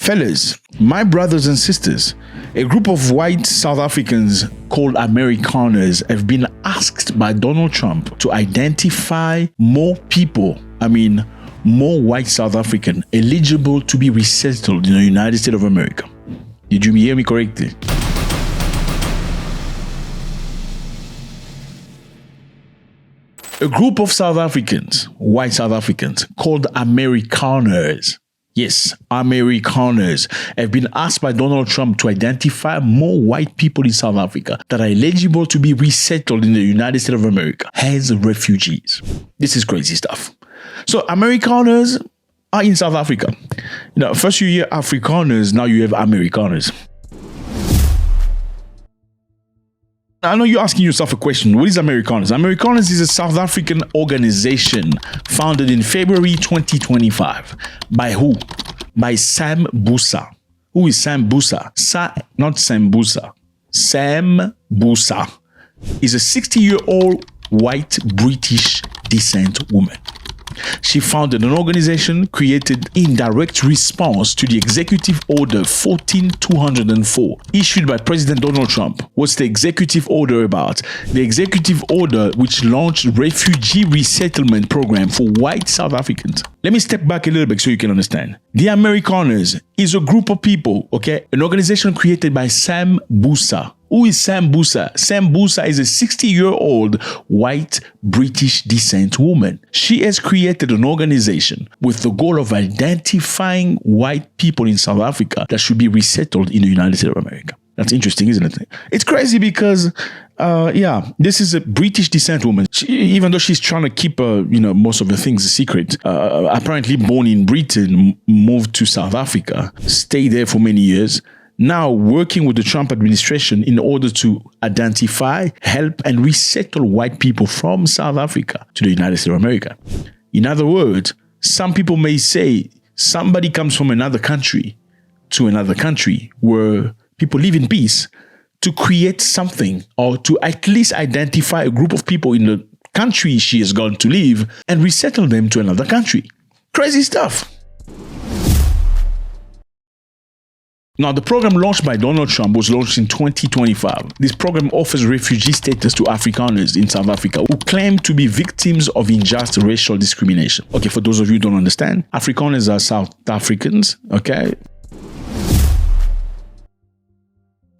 Fellas, my brothers and sisters, a group of white South Africans called Amerikaners have been asked by Donald Trump to identify more white South African eligible to be resettled in the United States of America. Did you hear me correctly? A group of South Africans, white South Africans, called Amerikaners, yes, Amerikaners, have been asked by Donald Trump to identify more white people in South Africa that are eligible to be resettled in the United States of America as refugees. This is crazy stuff. So Amerikaners are in South Africa. First you hear Afrikaners, now you have Amerikaners. I know you're asking yourself a question. What is Amerikaners? Amerikaners is a South African organization founded in February 2025. By who? By Sam Busa. Who is Sam Busa? Not Sambusa. Sam Busa is a 60-year-old white British descent woman. She founded an organization created in direct response to the Executive Order 14204 issued by President Donald Trump. What's the Executive Order about? The Executive Order which launched refugee resettlement program for white South Africans. Let me step back a little bit so you can understand. The Amerikaners is a group of people, an organization created by Sam Busa. Who is Sam Busa? Sam Busa is a 60-year-old white British descent woman. She has created an organization with the goal of identifying white people in South Africa that should be resettled in the United States of America. That's interesting, isn't it? It's crazy because, this is a British descent woman. Even though she's trying to keep, most of the things a secret, apparently born in Britain, moved to South Africa, stayed there for many years, now working with the Trump administration in order to identify, help, and resettle white people from South Africa to the United States of America. In other words, some people may say somebody comes from another country to another country where people live in peace to create something or to at least identify a group of people in the country she is going to live and resettle them to another country. Crazy stuff. Now, the program launched by Donald Trump was launched in 2025. This program offers refugee status to Afrikaners in South Africa who claim to be victims of unjust racial discrimination. For those of you who don't understand, Afrikaners are South Africans,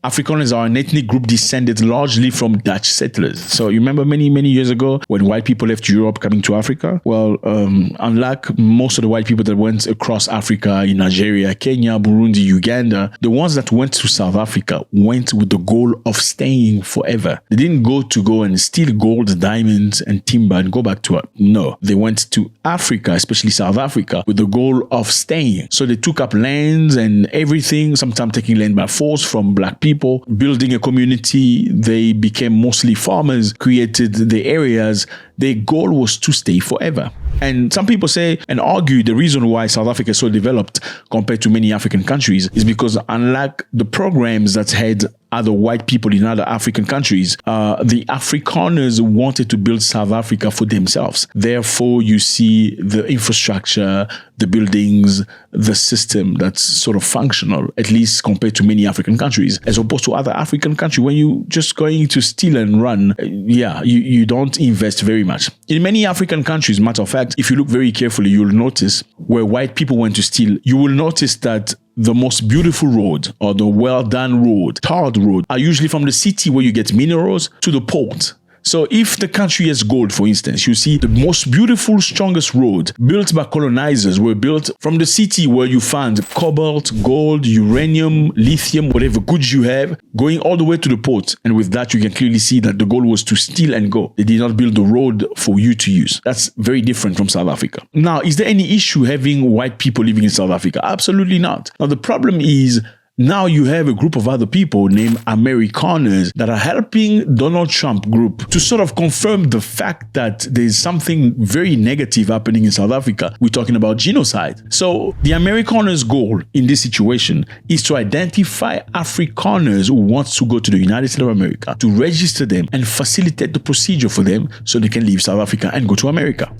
Afrikaners are an ethnic group descended largely from Dutch settlers. So you remember many, many years ago when white people left Europe coming to Africa? Well, unlike most of the white people that went across Africa in Nigeria, Kenya, Burundi, Uganda, the ones that went to South Africa went with the goal of staying forever. They didn't go and steal gold, diamonds, and timber and go back to it. No, they went to Africa, especially South Africa, with the goal of staying. So they took up lands and everything, sometimes taking land by force from black people, building a community. They became mostly farmers, created the areas. Their goal was to stay forever. And some people say and argue the reason why South Africa is so developed compared to many African countries is because unlike the programs that had other white people in other African countries, the Afrikaners wanted to build South Africa for themselves. Therefore, you see the infrastructure, the buildings, the system that's sort of functional, at least compared to many African countries, as opposed to other African countries. When you just going to steal and run, you don't invest very much. In many African countries, matter of fact, if you look very carefully, you'll notice where white people went to steal, you will notice that the most beautiful road or the well-done road, tarred road, are usually from the city where you get minerals to the port. So if the country has gold, for instance, you see the most beautiful, strongest road built by colonizers were built from the city where you find cobalt, gold, uranium, lithium, whatever goods you have, going all the way to the port. And with that, you can clearly see that the goal was to steal and go. They did not build the road for you to use. That's very different from South Africa. Now, is there any issue having white people living in South Africa? Absolutely not. Now, the problem is now you have a group of other people named Amerikaners that are helping Donald Trump group to sort of confirm the fact that there's something very negative happening in South Africa. We're talking about genocide. So the Amerikaners' goal in this situation is to identify Afrikaners who want to go to the United States of America, to register them and facilitate the procedure for them so they can leave South Africa and go to America.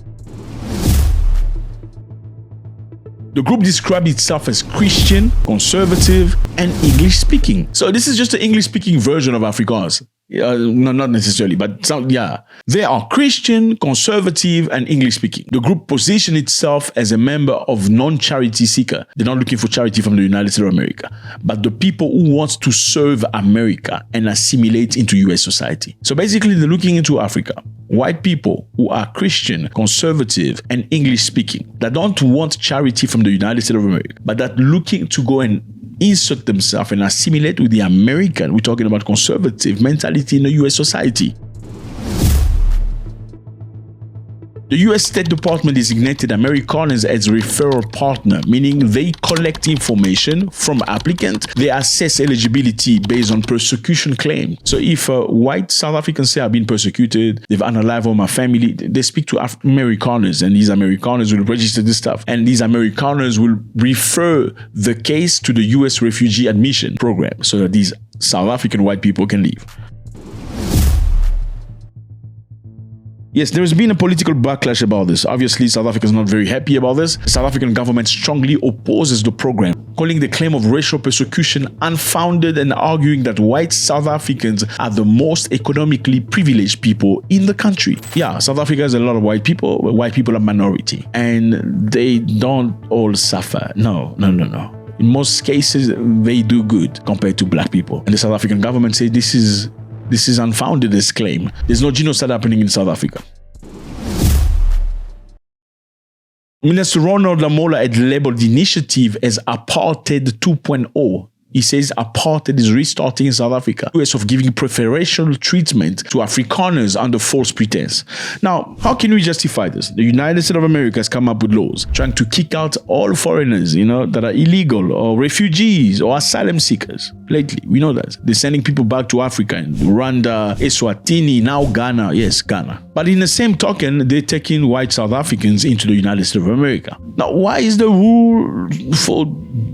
The group described itself as Christian, conservative, and English-speaking. So this is just the English-speaking version of Afrikaners. No, not necessarily, but yeah. They are Christian, conservative, and English-speaking. The group positioned itself as a member of non-charity seeker. They're not looking for charity from the United States of America, but the people who want to serve America and assimilate into US society. So basically, they're looking into Africa. White people who are Christian, conservative, and English-speaking that don't want charity from the United States of America, but that looking to go and insert themselves and assimilate with the American, we're talking about conservative mentality in the US society. The US State Department designated Amerikaners as referral partner, meaning they collect information from applicants. They assess eligibility based on persecution claim. So if white South Africans say I've been persecuted, they've unalived all my family, they speak to Amerikaners, and these Amerikaners will register this stuff. And these Amerikaners will refer the case to the US refugee admission program so that these South African white people can leave. Yes, there has been a political backlash about this. Obviously, South Africa is not very happy about this. The South African government strongly opposes the program, calling the claim of racial persecution unfounded and arguing that white South Africans are the most economically privileged people in the country. Yeah, South Africa has a lot of white people, but white people are minority, and they don't all suffer. No. In most cases, they do good compared to black people. And the South African government says this is unfounded, this claim. There's no genocide happening in South Africa. Minister Ronald Lamola had labeled the initiative as Apartheid 2.0. He says apartheid is restarting in South Africa, US of giving preferential treatment to Afrikaners under false pretense. Now, how can we justify this? The United States of America has come up with laws trying to kick out all foreigners, that are illegal or refugees or asylum seekers. Lately, we know that. They're sending people back to Africa, in Rwanda, Eswatini, now Ghana. Yes, Ghana. But in the same token, they're taking white South Africans into the United States of America. Now, why is the rule for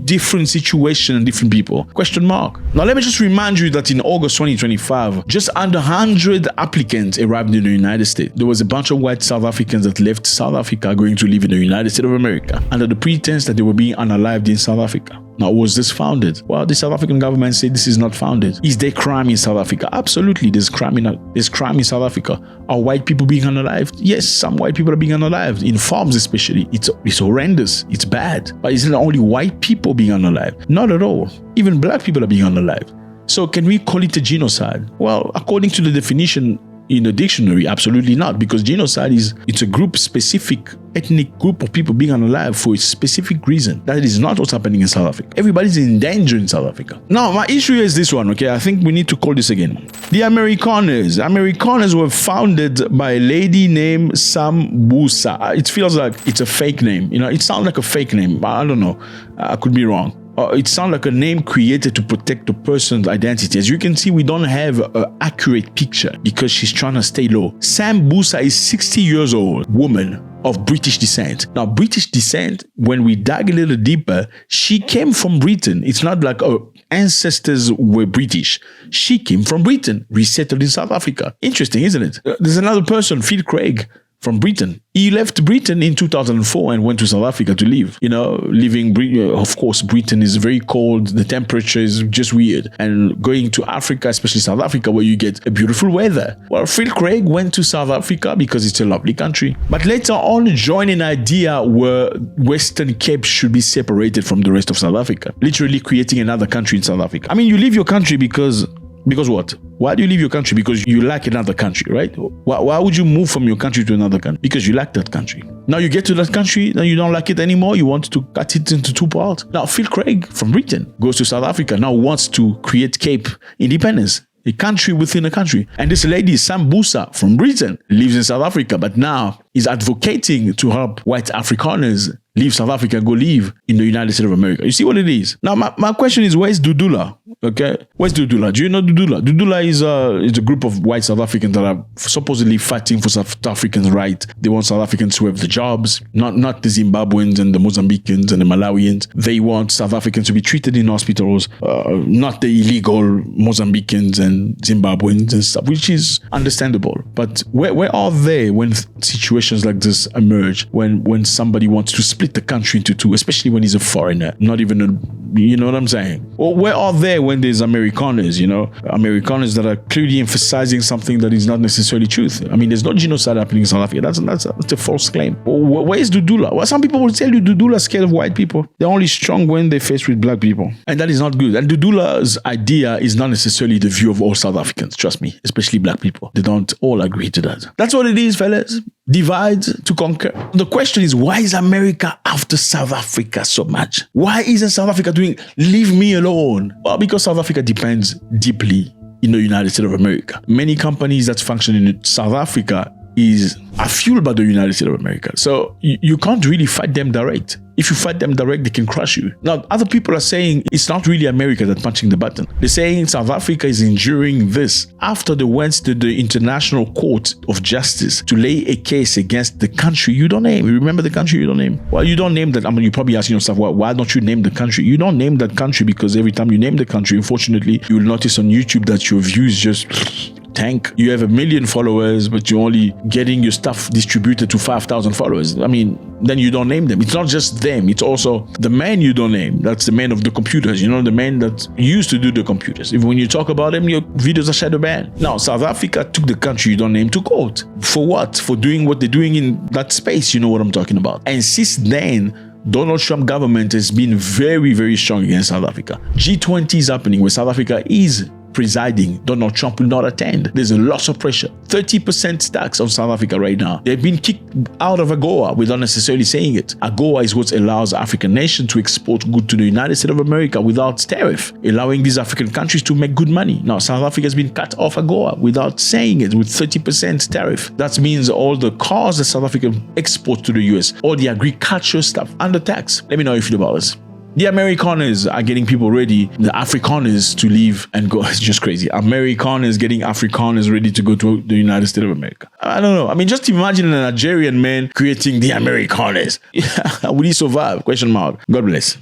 different situations and different people? Question mark. Now, let me just remind you that in August 2025, just under 100 applicants arrived in the United States. There was a bunch of white South Africans that left South Africa going to live in the United States of America under the pretense that they were being unalived in South Africa. Now, was this founded? Well, the South African government said this is not founded. Is there crime in South Africa? Absolutely, there's crime in South Africa. Are white people being unalived? Yes, some white people are being unalived, in farms especially. It's horrendous. It's bad. But isn't it only white people being unalived? Not at all. Even black people are being unalived. So can we call it a genocide? Well, according to the definition in the dictionary, absolutely not, because genocide it's a group-specific ethnic group of people being unalive for a specific reason. That is not what's happening in South Africa. Everybody's in danger in South Africa. Now, my issue is this one, okay? I think we need to call this again. The Amerikaners were founded by a lady named Sambusa. It feels like it's a fake name. It sounds like a fake name. I don't know. I could be wrong. It sounds like a name created to protect the person's identity. As you can see, we don't have an accurate picture because she's trying to stay low. Sambusa is 60 years old, woman of British descent. Now, British descent, when we dig a little deeper, she came from Britain. It's not like her ancestors were British. She came from Britain, resettled in South Africa. Interesting, isn't it? There's another person, Phil Craig, from Britain. He left Britain in 2004 and went to South Africa to live. Of course, Britain is very cold. The temperature is just weird. And going to Africa, especially South Africa, where you get a beautiful weather. Well, Phil Craig went to South Africa because it's a lovely country. But later on, joined an idea where Western Cape should be separated from the rest of South Africa. Literally creating another country in South Africa. I mean, you leave your country because what? Why do you leave your country? Because you like another country, right? Why would you move from your country to another country? Because you like that country. Now you get to that country, now you don't like it anymore. You want to cut it into two parts. Now Phil Craig from Britain goes to South Africa, now wants to create Cape independence. A country within a country. And this lady, Sambusa from Britain, lives in South Africa, but now is advocating to help white Afrikaners leave South Africa and go live in the United States of America. You see what it is? Now, my question is, where's Dudula? Okay, where's Dudula? Do you know Dudula? Dudula is a group of white South Africans that are supposedly fighting for South Africans' right. They want South Africans to have the jobs, not the Zimbabweans and the Mozambicans and the Malawians. They want South Africans to be treated in hospitals, not the illegal Mozambicans and Zimbabweans and stuff, which is understandable. But where are they when situations like this emerge? When somebody wants to split the country into two, especially when he's a foreigner, not even you know what I'm saying? Or where are they when there's Amerikaners, Amerikaners that are clearly emphasizing something that is not necessarily truth? I mean, there's no genocide happening in South Africa. That's a false claim. Where is Dudula? Well, some people will tell you Dudula is scared of white people. They're only strong when they're faced with black people. And that is not good. And Dudula's idea is not necessarily the view of all South Africans, trust me, especially black people. They don't all agree to that. That's what it is, fellas. Divide to conquer. The question is, why is America after South Africa so much? Why isn't South Africa doing, leave me alone? Well, because South Africa depends deeply in the United States of America. Many companies that function in South Africa are fueled by the United States of America. So you can't really fight them direct. If you fight them direct, they can crush you. Now, other people are saying it's not really America that's punching the button. They're saying South Africa is enduring this after they went to the International Court of Justice to lay a case against the country you don't name. You remember the country you don't name? Well, you don't name that. I mean, you're probably asking yourself, why don't you name the country? You don't name that country because every time you name the country, unfortunately, you will notice on YouTube that your views just tank. You have 1 million followers, but you're only getting your stuff distributed to 5,000 followers. I mean, then you don't name them. It's not just them. It's also the man you don't name. That's the man of the computers. The man that used to do the computers. Even when you talk about them, your videos are shadow banned. Now, South Africa took the country you don't name to court. For what? For doing what they're doing in that space. You know what I'm talking about. And since then, Donald Trump government has been very, very strong against South Africa. G20 is happening where South Africa is presiding. Donald Trump will not attend. There's a lot of pressure. 30% tax on South Africa right now. They've been kicked out of AGOA without necessarily saying it. AGOA is what allows African nations to export goods to the United States of America without tariff, allowing these African countries to make good money. Now, South Africa has been cut off AGOA without saying it, with 30% tariff. That means all the cars that South Africa exports to the US, all the agricultural stuff, under tax. Let me know how you feel about this. The Amerikaners are getting people ready, the Afrikaners to leave and go. It's just crazy. Amerikaners getting Afrikaners ready to go to the United States of America. I don't know. I mean, just imagine a Nigerian man creating the Amerikaners. Will he survive? Question mark. God bless.